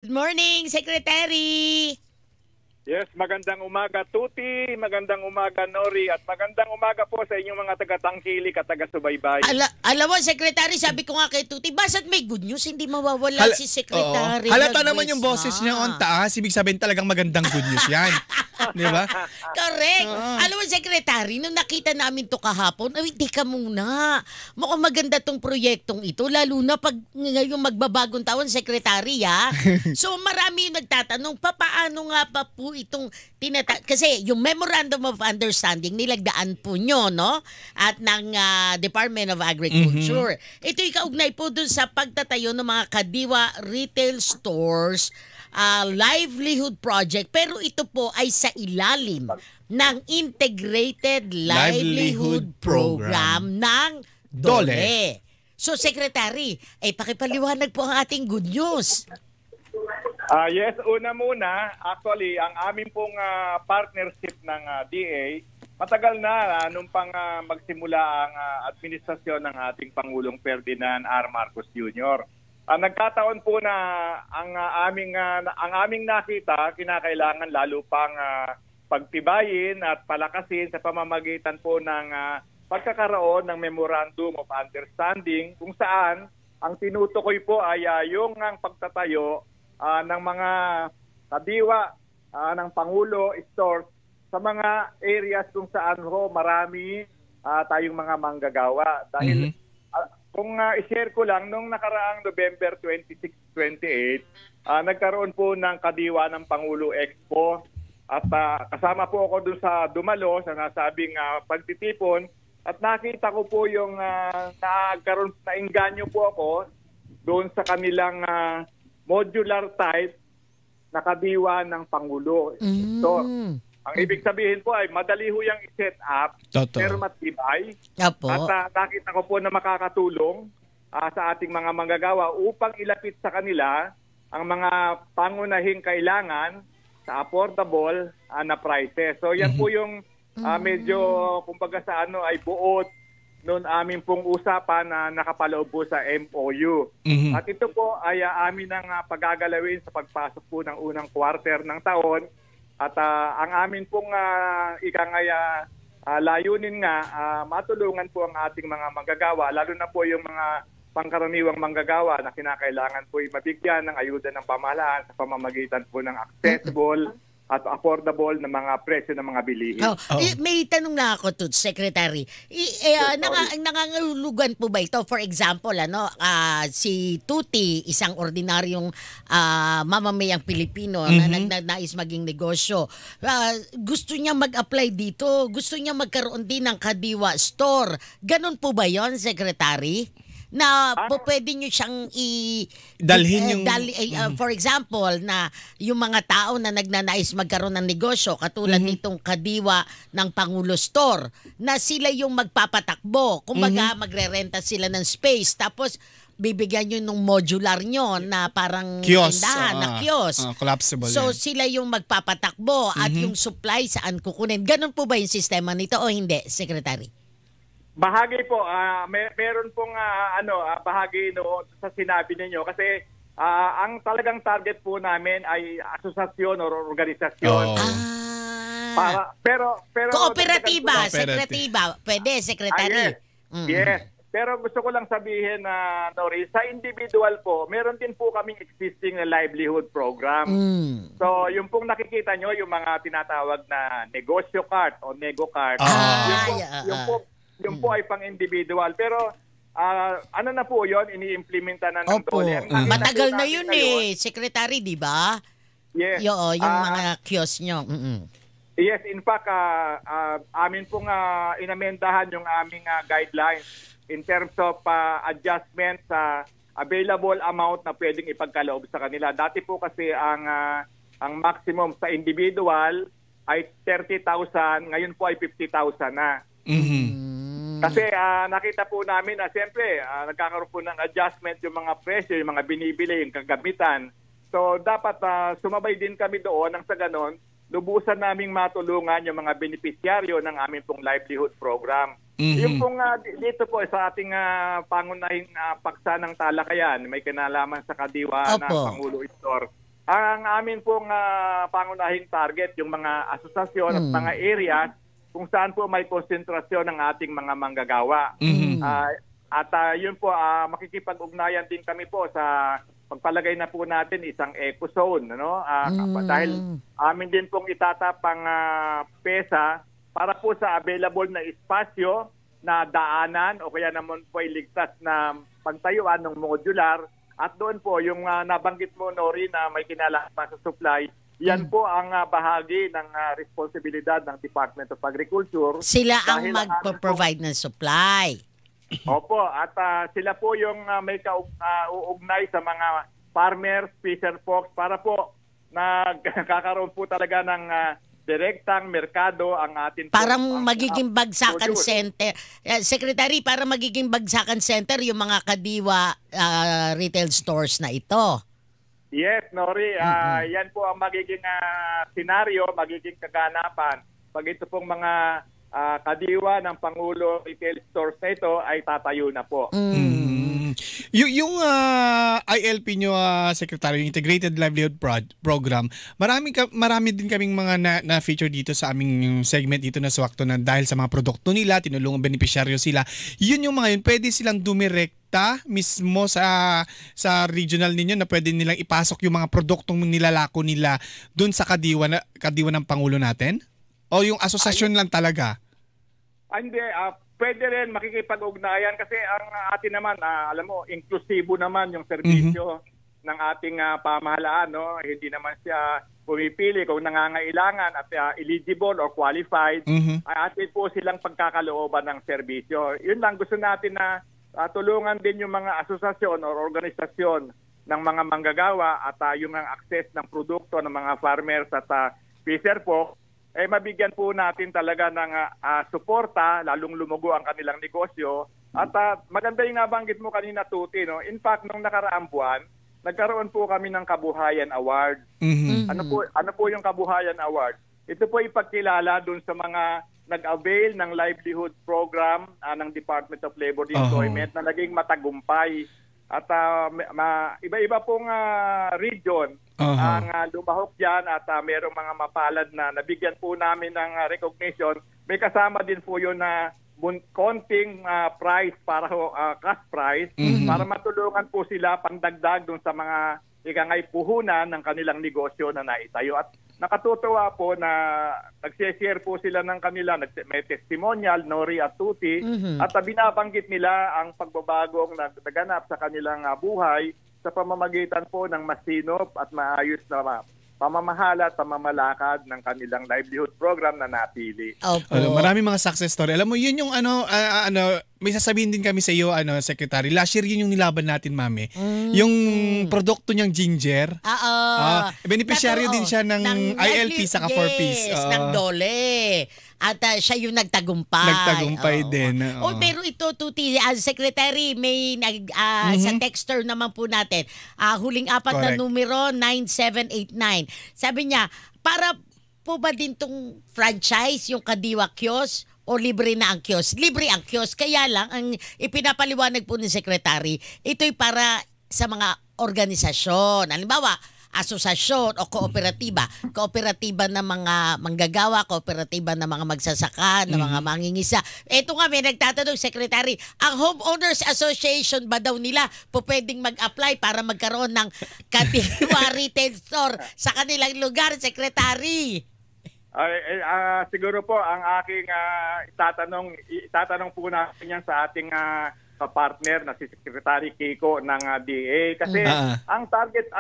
Good morning, Secretary! Yes, magandang umaga Tuti, magandang umaga Nori, at magandang umaga po sa inyong mga taga-tangkilik at taga-subaybay. Alam mo, Secretary, sabi ko nga kay Tuti, basta't may good news, hindi mawawala si Secretary. Halata naman yung boses niya on taas. Ibig sabihin talagang magandang good news yan. Di ba? Correct. Alam mo, Secretary, nung nakita namin to kahapon, ay, hindi ka muna. Mukhang maganda tong proyektong ito, lalo na pag ngayong magbabagong taon, Secretary, ha? So, marami yung nagtatanong, paano nga pa po itong kasi yung Memorandum of Understanding, nilagdaan po nyo, no? At ng Department of Agriculture. Ito yung kaugnay po dun sa pagtatayo ng mga Kadiwa retail stores, livelihood project, pero ito po ay sa ilalim ng Integrated Livelihood Program ng DOLE. So, Secretary, pakipaliwanag po ang ating good news. Yes, una muna, actually, ang amin pong partnership ng DA, matagal na nung pang magsimula ang administrasyon ng ating Pangulong Ferdinand R. Marcos Jr. Nagkataon po na ang aming nakita, kinakailangan lalo pang pagtibayin at palakasin sa pamamagitan po ng pagkakaroon ng Memorandum of Understanding, kung saan ang tinutukoy po ay yung pagtatayo ng mga kadiwa ng Pangulo stores sa mga areas kung saan marami tayong mga manggagawa. Dahil kung i-share ko lang, nung nakaraang November 26, 28, nagkaroon po ng Kadiwa ng Pangulo Expo at kasama po ako dun sa dumalo sa nasabing pagtitipon at nakita ko po yung nainganyo po ako doon sa kanilang modular type na Kadiwa ng Pangulo. So, ang ibig sabihin po ay madali ho yung i-set up, pero matibay. At nakita ko po na makakatulong sa ating mga manggagawa upang ilapit sa kanila ang mga pangunahing kailangan sa affordable na prices. So yan po yung medyo kumbaga sa ay buod noon amin pong usapan na nakapaloob po sa MOU. At ito po ay amin ang pagagalawin sa pagpasok po ng unang quarter ng taon. At ang amin pong layunin nga, matulungan po ang ating mga manggagawa, lalo na po yung mga pangkaraniwang manggagawa na kinakailangan po mabigyan ng ayuda ng pamahalaan sa pamamagitan po ng accessible at affordable na mga presyo ng mga bilihin. May tanong na ako to, Secretary. Nangangahulugan po ba ito? For example, si Tuti, isang ordinaryong mamamayang Pilipino na nagnanais maging negosyo. Gusto niya mag-apply dito. Gusto niya magkaroon din ng Kadiwa store. Ganon po ba yon, Secretary? Na pwede nyo siyang dalhin yung for example na yung mga tao na nagnanais magkaroon ng negosyo katulad nitong Kadiwa ng Pangulo Store na sila yung magpapatakbo, kumbaga magre-renta sila ng space tapos bibigyan nyo nung modular nyo na parang tindahan na kiosk. Collapsible. So sila yung magpapatakbo at yung supply saan kukunin. Ganon po ba yung sistema nito o hindi, Secretary? Bahagi po, meron pong bahagi sa sinabi ninyo kasi ang talagang target po namin ay asosasyon o organisasyon. Pero kooperatiba, Secretiba. Pwede, Secretary. Yes. Pero gusto ko lang sabihin na Nori, sa individual po, meron din po kaming existing livelihood program. So, yung pong nakikita nyo, yung mga tinatawag na negosyo card o nego card, yung po ay pang-individual. Pero na po yun, ini-implementa na ng DOLE. Matagal na yun Secretary, di ba? Yes. Yung mga kiosk nyo. Yes, in fact, amin pong inamendahan yung aming guidelines in terms of adjustment sa available amount na pwedeng ipagkaloob sa kanila. Dati po kasi ang maximum sa individual ay 30,000, ngayon po ay 50,000 na. Kasi nakita po namin na siyempre nagkakaroon po ng adjustment yung mga presyo, yung mga binibili, yung kagamitan. So dapat sumabay din kami doon nang sa ganon, lubusan naming matulungan yung mga benepisyaryo ng aming pong livelihood program. Yung pong dito po sa ating pangunahing paksa ng talakayan, may kinalaman sa Kadiwa ng Pangulo Store. Ang amin pong pangunahing target, yung mga asosasyon at mga areas kung saan po may konsentrasyon ng ating mga manggagawa. Yun po, makikipag-ugnayan din kami po sa pagpalagay na po natin isang eco zone. Ano? Dahil amin din pong itatapang pesa para po sa available na espasyo na daanan o kaya naman po iligtas na pagtayuan ng modular. At doon po, yung nabanggit mo, Nori, na may kinalaman sa supply, yan po ang bahagi ng responsibilidad ng Department of Agriculture. Sila ang mag-provide ng supply. Opo, at sila po yung may uugnay sa mga farmers, fisher folks para po nagkakaroon po talaga ng direktang merkado ang atin. Parang magiging bagsakan center. Secretary, para magiging bagsakan center yung mga Kadiwa retail stores na ito. Yes, Nori. Yan po ang magiging senaryo, magiging kaganapan pag ito pong mga Kadiwa ng Pangulo retail stores na ito ay tatayo na po. Yung ILP nyo, Secretary, yung Integrated Livelihood Program, marami din kaming mga na-feature dito sa aming segment dito na Swakto na dahil sa mga produkto nila, tinulungan benepisyaryo sila. Yun yung mga yun, pwede silang dumirekta mismo sa regional ninyo na pwede nilang ipasok yung mga produktong nilalako nila dun sa Kadiwa ng Pangulo natin? O yung asosasyon lang talaga? Hindi, pwede rin makikipag-ugnayan kasi ang atin naman, alam mo, inklusibo naman yung serbisyo ng ating pamahalaan. No? Hindi naman siya pumipili kung nangangailangan at eligible or qualified. Ay atin po silang pagkakalooban ng serbisyo. Yun lang, gusto natin na tulungan din yung mga asosasyon or organisasyon ng mga manggagawa at yung access ng produkto ng mga farmers at fisher po, mabigyan po natin talaga ng suporta, lalong lumugo ang kanilang negosyo. At maganda yung nabanggit mo kanina, Tuti. No? In fact, nung nakaraang buwan, nagkaroon po kami ng Kabuhayan Award. Ano po yung Kabuhayan Award? Ito po ipagkilala dun sa mga nag-avail ng livelihood program ng Department of Labor and Employment na naging matagumpay. At iba-iba pong region ang lumahok dyan at merong mga mapalad na nabigyan po namin ng recognition. May kasama din po yun na konting price para cash price para matulungan po sila pandagdag dun sa mga ikangay puhunan ng kanilang negosyo na naitayo. At nakatutuwa po na nag-share po sila ng kanila, may testimonial, Nori at Tuti, at binabanggit nila ang pagbabagong naganap sa kanilang buhay sa pamamagitan po ng masinop at maayos na pamamahala at pamamalakad ng kanilang livelihood program na napili. Maraming mga success story. Alam mo, yun yung may sasabihin din kami sa iyo, Secretary. Last year yun yung nilaban natin, Mami. Yung produkto niyang ginger. Beneficiaryo din siya ng ILP sa 4Ps. Ng Dole. At siya yung nagtagumpay. Nagtagumpay din. Pero ito, Tuti, as Secretary, may sa texter naman po natin, huling apat na numero, 9789. Sabi niya, para po ba din tong franchise, yung Kadiwa Kiosk, o libre na ang kiosk? Libre ang kiosk. Kaya lang, ang ipinapaliwanag po ni Secretary, ito'y para sa mga organisasyon. Halimbawa, asosasyon o kooperatiba. Kooperatiba ng mga manggagawa, kooperatiba ng mga magsasaka, ng mga mangingisa. Ito nga, may nagtatanong, Secretary, ang Homeowners Association ba daw nila po pwedeng mag-apply para magkaroon ng Kadiwa retail store sa kanilang lugar, Secretary? Siguro po ang aking itatanong po natin yan sa ating partner na si Secretary Kiko ng DA kasi ang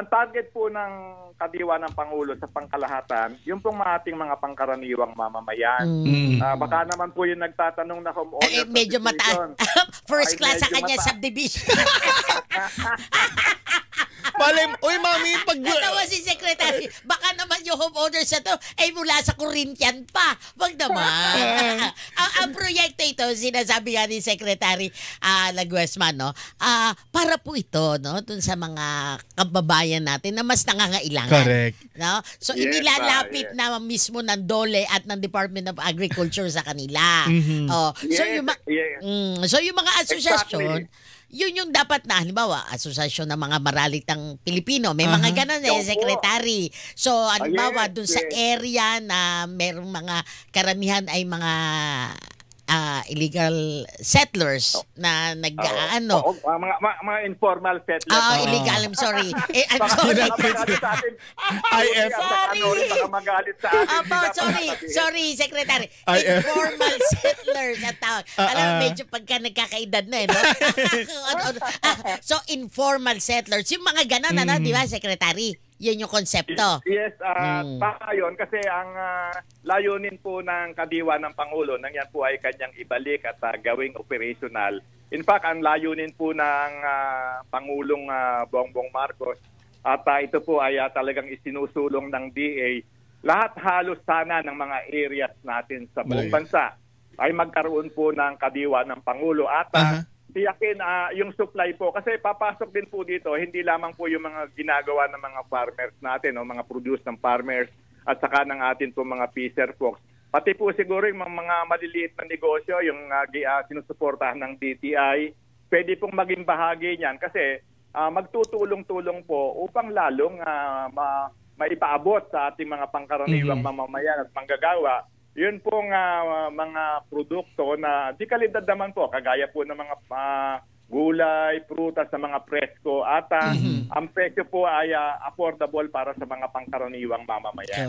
target po ng Kadiwa ng Pangulo sa pangkalahatan yung pong ating mga pangkaraniwang mamamayan. Baka naman po yung nagtatanong na homeowners medyo first class sa kanya subdivision. Uy, Mami, natawa si Secretary, baka naman yung homeowners na to ay mula sa Corinthian pa. Wag naman. ang proyekto ito, sinasabi nga ni Secretary Laguesman, no? Para po ito, no, dun sa mga kababayan natin na mas nangangailangan. Correct. No? So, inilalapit na mismo ng DOLE at ng Department of Agriculture sa kanila. So, yung mga asosasyon, yun yung dapat na, halimbawa, asosasyon ng mga maralitang Pilipino. May mga ganon secretary. So, halimbawa, dun sa area na merong mga karamihan ay mga illegal settlers na mga informal settlers. Illegal, I'm sorry. I'm sorry. Sorry, Secretary. Informal settlers at tawag. Alam, medyo pagka nagkakaedad na, no? So, informal settlers. Yung mga ganon, di ba, Secretary? Yan yung konsepto. Yes, para yun kasi ang layunin po ng kadiwa ng Pangulo nang yan po ay kanyang ibalik at gawing operational. In fact, ang layunin po ng Pangulong Bongbong Marcos at ito po ay talagang isinusulong ng DA, lahat halos sana ng mga areas natin sa buong bansa ay magkaroon po ng kadiwa ng Pangulo at tiyakin yung supply po kasi papasok din po dito hindi lamang po yung mga ginagawa ng mga farmers natin o mga produce ng farmers at saka ng atin po mga fisher folks. Pati po siguro yung mga maliliit na negosyo yung sinusuportahan ng DTI, pwede pong maging bahagi niyan kasi magtutulong-tulong po upang lalong maipaabot sa ating mga pangkaraniwang mamamayan at panggagawa. Yun pong mga produkto na di kalidad naman po, kagaya po ng mga gulay, prutas, sa mga presko at ang presyo po ay affordable para sa mga pangkaraniwang mamamayan.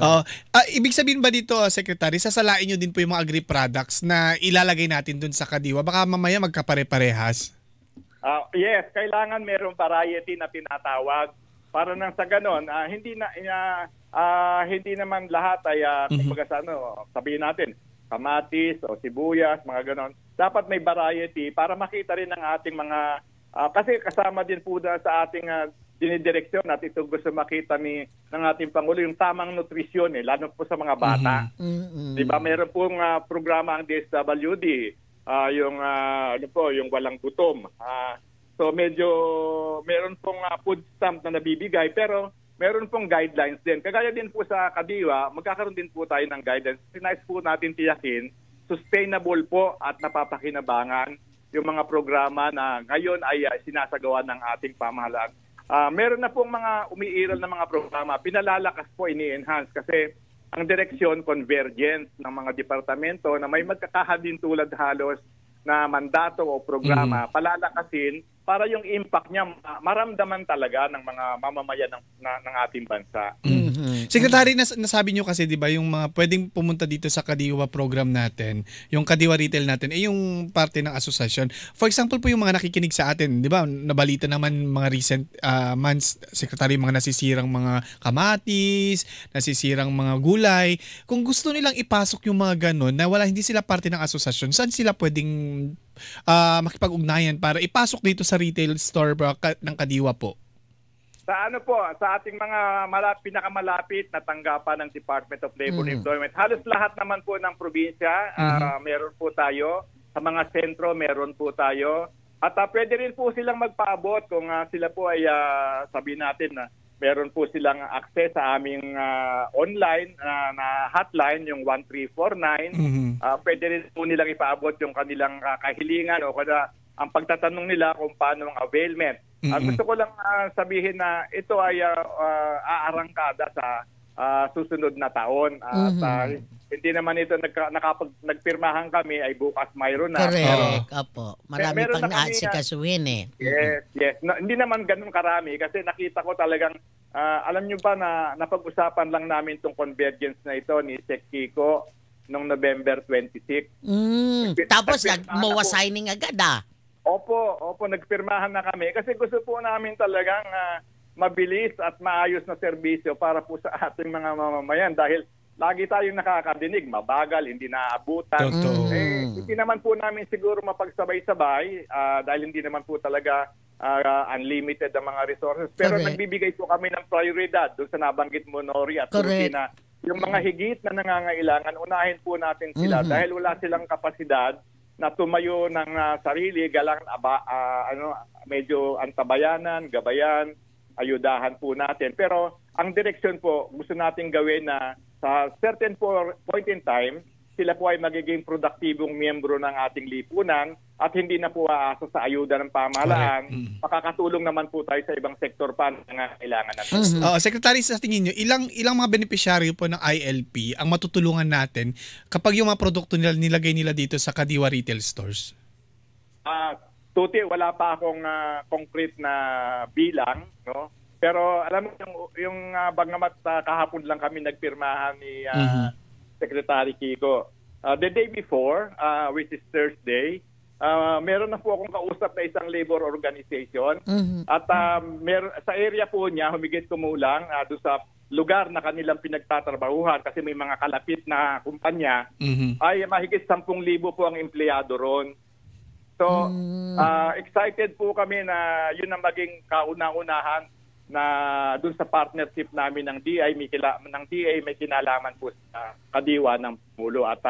Ibig sabihin ba dito, Secretary, sasalain nyo din po yung mga agri-products na ilalagay natin dun sa kadiwa? Baka mamaya magkapare-parehas? Yes, kailangan merong variety na tinatawag para nang sa ganon, hindi naman lahat ay kumbaga sabihin natin, kamatis o sibuyas, mga ganon. Dapat may variety para makita rin ng ating mga, kasi kasama din po sa ating dinidireksyon at ito gusto makita ng ating Pangulo yung tamang nutrisyon, lalo po sa mga bata. Diba, meron pong programa ang DSWD, yung walang gutom. So medyo meron pong food stamp na nabibigay pero meron pong guidelines din. Kagaya din po sa kadiwa, magkakaroon din po tayo ng guidelines. Sinais po natin tiyakin, sustainable po at napapakinabangan yung mga programa na ngayon ay sinasagawa ng ating pamahalaan. Meron na pong mga umiiral na mga programa, pinalalakas po, ini-enhance kasi ang direksyon convergence ng mga departamento na may magkakahalin tulad halos na mandato o programa, palalakasin para yung impact niya maramdaman talaga ng mga mamamayan ng ating bansa. Secretary, nasabi nyo kasi 'di ba yung mga pwedeng pumunta dito sa Kadiwa program natin, yung Kadiwa Retail natin ay yung parte ng asosasyon. For example po yung mga nakikinig sa atin, 'di ba? Nabalita naman mga recent months, Secretary, mga nasisirang mga kamatis, nasisirang mga gulay. Kung gusto nilang ipasok yung mga ganon na hindi sila parte ng asosasyon, saan sila pwedeng makipag-ugnayan para ipasok dito sa retail store ng Kadiwa po? Sa ating mga pinakamalapit na tanggapan ng Department of Labor and Employment, halos lahat naman po ng probinsya, meron po tayo. Sa mga sentro, meron po tayo. At pwede rin po silang magpaabot kung sila po ay sabihin natin na meron po silang access sa aming online na hotline, yung 1349. Pwede rin po nilang ipaabot yung kanilang kahilingan o kada ang pagtatanong nila kung paano ang availment. Gusto ko lang sabihin na ito ay aarangkada sa susunod na taon. At hindi naman ito nagpirmahan kami ay bukas mayroon na. Correct. Apo. Marami pang naasikasuhin Yes. No, hindi naman ganun karami kasi nakita ko talagang alam nyo ba na napag-usapan lang namin itong convergence na ito ni Sec Kiko noong November 26. Tapos nag-MOA signing agad Opo, nagpirmahan na kami kasi gusto po namin talagang mabilis at maayos na serbisyo para po sa ating mga mamamayan dahil lagi tayong nakakadinig, mabagal, hindi naaabutan. Hindi naman po namin siguro mapagsabay-sabay dahil hindi naman po talaga unlimited ang mga resources. Pero nagbibigay po kami ng prioridad doon sa nabanggit mo, Nori at Tuki, na yung mga higit na nangangailangan, unahin po natin sila dahil wala silang kapasidad na tumayo ng sarili, medyo antabayanan, gabayan, ayudahan po natin. Pero ang direksyon po, gusto natin gawin na sa certain point in time, sila po ay magiging produktibong miyembro ng ating lipunan at hindi na po aasa sa ayuda ng pamahalaan, makakatulong naman po tayo sa ibang sektor pa na kailangan natin. Secretary, sa tingin nyo, ilang mga beneficiaryo po ng ILP ang matutulungan natin kapag yung mga produkto nila nilagay nila dito sa Kadiwa retail stores? Tuti, wala pa akong concrete na bilang, no? Pero alam mo yung bagamat kahapon lang kami nagpirmahan ni Secretary Kiko. The day before, which is Thursday, meron na po akong kausap na isang labor organization. At sa area po niya, humigit kumulang doon sa lugar na kanilang pinagtatrabahuhan kasi may mga kalapit na kumpanya, ay mahigit 10,000 po ang empleyado ron. So, excited po kami na yun ang maging kauna-unahan na dun sa partnership namin ng DA, may kinalaman po sa Kadiwa ng Pangulo at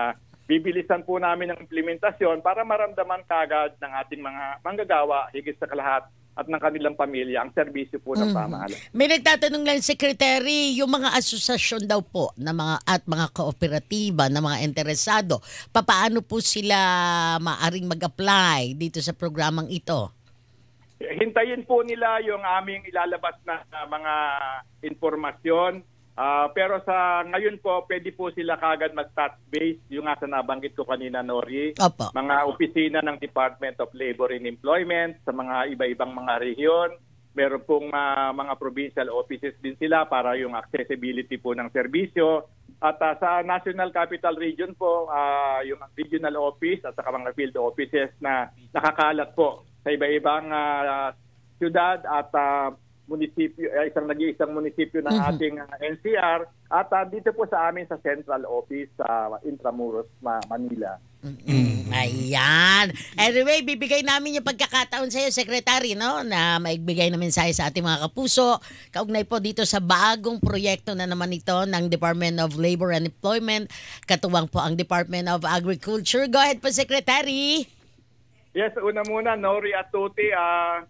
bibilisan po namin ang implementasyon para maramdaman kagad ng ating mga manggagawa higit sa kalahat at ng kanilang pamilya ang serbisyo po ng pamahalaan. May nagtatanong lang, Secretary, yung mga asosasyon daw po na mga kooperatiba na mga interesado, papaano po sila maaring mag-apply dito sa programang ito? Hintayin po nila yung aming ilalabas na mga informasyon. Pero sa ngayon po, pwede po sila kagad mag-touch base. Yung nga sa nabanggit ko kanina, Nori. Opo. Mga opisina ng Department of Labor and Employment sa mga iba-ibang mga rehiyon. Meron pong mga provincial offices din sila para yung accessibility po ng serbisyo. At sa National Capital Region po, yung regional office at saka mga field offices na nakakalat po sa iba-ibang syudad at munisipyo, nag-iisang munisipyo ng ating NCR at dito po sa amin sa central office sa Intramuros, Manila. Ayan. Anyway, bibigay namin yung pagkakataon sa iyo, Secretary, no, na maigbigay na mensahe sa ating mga kapuso. Kaugnay po dito sa bagong proyekto na naman ito ng Department of Labor and Employment. Katuwang po ang Department of Agriculture. Go ahead po, Secretary. Yes, una muna, Nori at Tuti,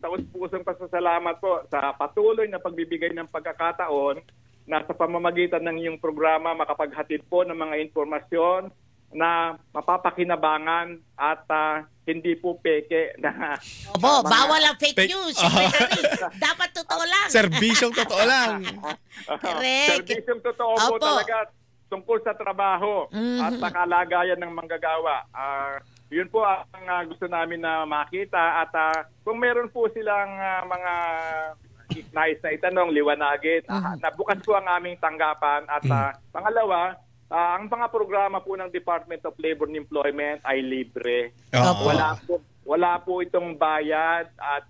taos-pusong pasasalamat po sa patuloy na pagbibigay ng pagkakataon na sa pamamagitan ng iyong programa makapaghatid po ng mga informasyon na mapapakinabangan at hindi po peke na... Opo, bawal ang fake news, Secretary. Dapat totoo lang. Serbisyong totoo lang. Correct. Serbisyong totoo po talaga tungkol sa trabaho at sa kalagayan ng manggagawa. Yun po ang gusto namin na makita at kung meron po silang mga nais na itanong, liwanagin, nabukas po ang aming tanggapan at pangalawa, ang mga programa po ng Department of Labor and Employment ay libre. Wala po itong bayad at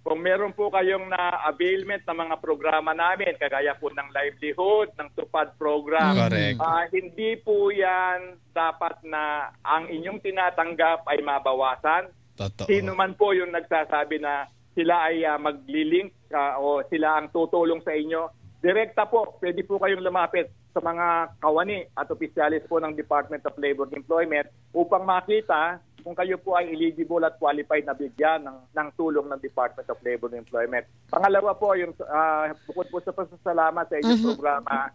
kung meron po kayong na-availment ng mga programa namin, kagaya po ng livelihood, ng tupad program, hindi po yan dapat na ang inyong tinatanggap ay mabawasan. Totoo. Sino man po yung nagsasabi na sila ay maglilink o sila ang tutulong sa inyo, direkta po, pwede po kayong lumapit sa mga kawani at opisyalis po ng Department of Labor and Employment upang makita kung kayo po ay eligible at qualified na bigyan ng tulong ng Department of Labor and Employment. Pangalawa po, yung, bukod po sa pasasalamat sa inyong programa,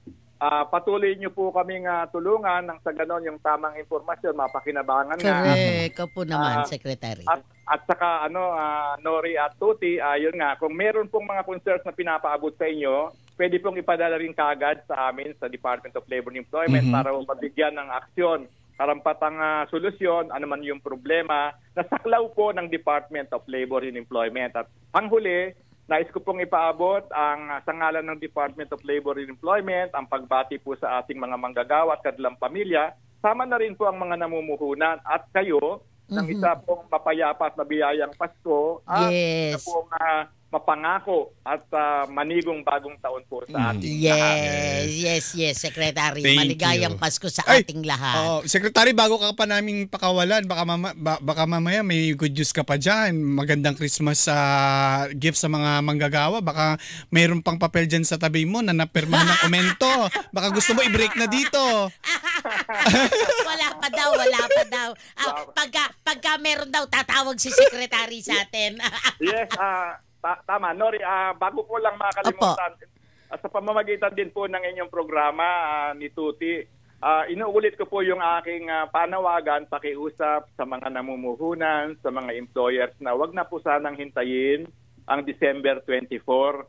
patuloy niyo po kaming tulungan nang sa ganon yung tamang impormasyon, mapakinabangan nga. Correct. Ikaw po naman, Secretary. At saka, Nori at Tuti, yun nga, kung meron pong mga concerns na pinapaabot sa inyo, pwede pong ipadala rin kagad sa amin sa Department of Labor and Employment para mabigyan ng aksyon, karampatang solusyon, ano man yung problema, na saklaw po ng Department of Labor and Employment. At panghuli, nais ko pong ipaabot ang sa ngalan ng Department of Labor and Employment, ang pagbati po sa ating mga manggagawa at kanilang pamilya, sama na rin po ang mga namumuhunan at kayo ng isa pong mapayapa at mabiyayang Pasko at isa pong mapangako at manigong bagong taon po sa ating lahat. Yes, Secretary. Thank Maligayang you. Pasko sa ating lahat. Secretary, bago ka pa naming pakawalan, baka mamaya may good news ka pa dyan. Magandang Christmas gift sa mga manggagawa. Baka mayroon pang papel dyan sa tabi mo na napirmahan ng komento. Baka gusto mo i-break na dito. Wala pa daw. Pagka meron daw, tatawag si Secretary sa atin. Yes, tama. Nori, bago ko lang makalimutan, sa pamamagitan din po ng inyong programa ni Tuti, Inuulit ko po yung aking panawagan, pakiusap sa mga namumuhunan, sa mga employers na wag na po sanang hintayin ang December 24.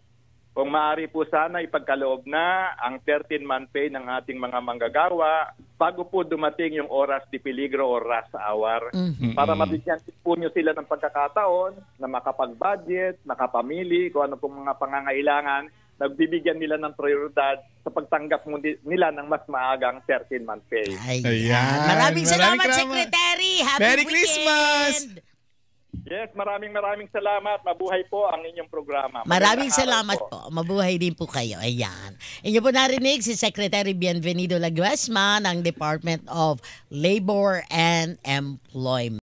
Kung maaari po sana ipagkaloob na ang 13-month pay ng ating mga manggagawa bago po dumating yung oras de peligro o rush hour. Para mabigyan po nyo sila ng pagkakataon na makapag-budget, makapamili, kung ano pong mga pangangailangan, nagbibigyan nila ng prioridad sa pagtanggap nila ng mas maagang 13-month pay. Ayan. Maraming salamat, Secretary. Happy Merry weekend. Christmas! Yes, maraming salamat. Mabuhay po ang inyong programa. Maraming Magandang araw salamat po. Mabuhay din po kayo. Ayan. Inyo po narinig si Secretary Bienvenido Laguesma ng Department of Labor and Employment.